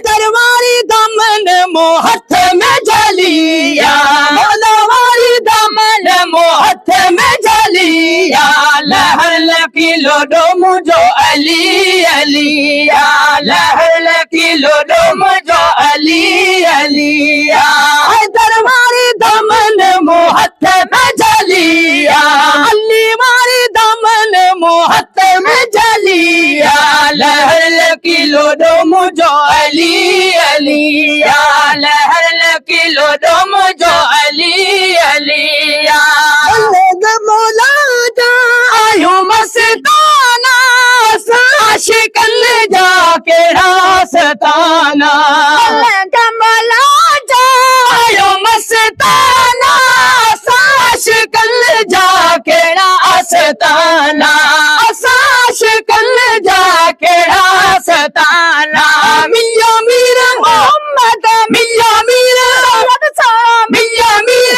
दरबारी दामन मोह हथ में जलिया, मौला वाली दामन मोह हथ में जलिया, लहर लकीलो डो मुझो अली अलिया, लहर लकीलो डो मुझो अली अलिया, दरबारी दामन मोह हथ में जलिया, अली वाली दामन मोह हथ में जलिया, लहर लकीलो डो मुझो अली अलिया, लहर लकीलो डो मुझो अली अलिया, मौला जा आयो मस्ताना, आशिकन जा के रास्ताना, मौला जा आयो मस्ताना, आशिकन जा के रास्ताना, आशिकन जा के रास्ताना, मिया मीर मोहम्मद मिया मीर मिया मीर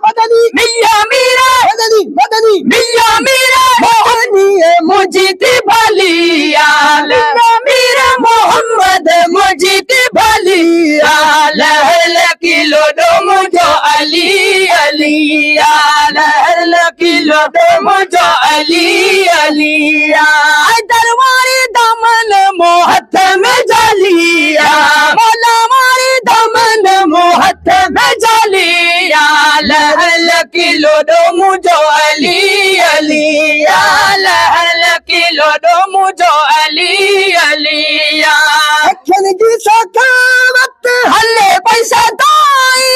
मदनी मिया मीर मदनी मिया मीर मोहनी मुझे भलिया, मिया मीर मोहम्मद मुझे भलिया, लहर लकीलो डो मुझो अली अलिया, लहर लकीलो डो मुझो अली अलिया, दरबारी दामन मोह हथ में जलिया, मौला वाली दामन मोह हथ में जलिया, लहर लकीलो डो मुझो अली अलिया, लहर लकीलो डो मुझो अली अलिया, अखन जी सखावत हले पैसा दाई,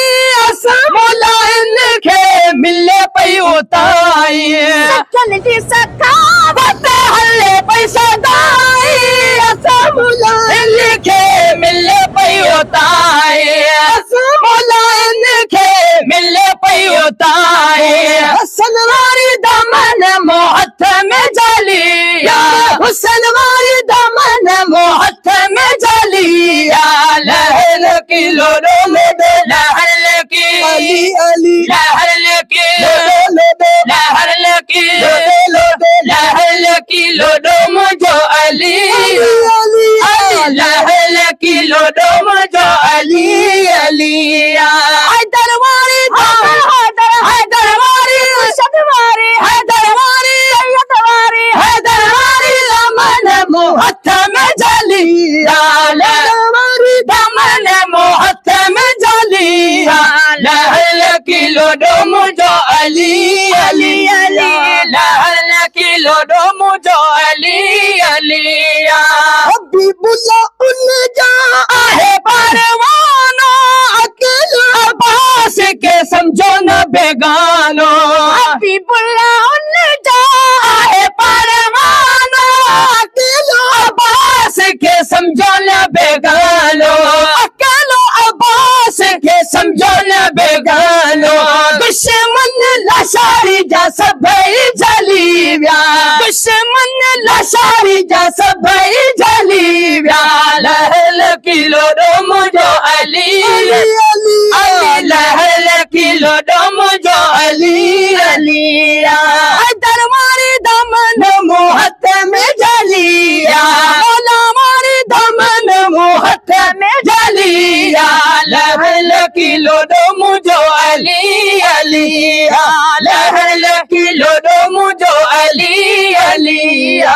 अस मौला इनखे मिले पई उताई, अखन जी सखावत हले पैसा दाई, अस मौला इनखे मिले पई उताई, अस मौला इनखे मिले पई उताई, हुसन वारी दामन मोह हथ में जलिया, हुसन वारी दामन मोह हथ में जलिया, लहर लकीलो डो मुझो लहर लकीलो अली अली, लहर लकीलो लहर लकीलो लहर लकीलो डो मुझो अली अली, लहर लकीलो डो मुझो अली अलिया, दरबारी दरबारी सदवारी दरबारी दरबारी दरबारी दामन मोह हथ में जलिया, दरबारी दामन मोह हथ में जलिया, लहर लकीलो डो मुझो अली अली अली, लहर लकीलो डो मुझो अली अलिया, हबीबुल्लाह उन जा आहे परवानो, अकेला अब्बास के समझो न बेगानो, हबीबुल्लाह उन जा आहे परवानो, अकेला अब्बास के समझो न बेगानो, अकेलो अब्बास के समझो न बेगानो, दुश्मन लाशारी जा सभई जलिया, दुश्मन लाशारी जा सभई जलिया, लहर लकीलो डो मुझो अली अली, लहर लकीलो डो मुझो अली अलिया, दरबारी दामन मोह हथ में जलिया, मौला वाली दामन मोह हथ में जलिया, लहर लकीलो डो मुझो अली अलिया, लहर लकीलो डो मुझो अली अलिया।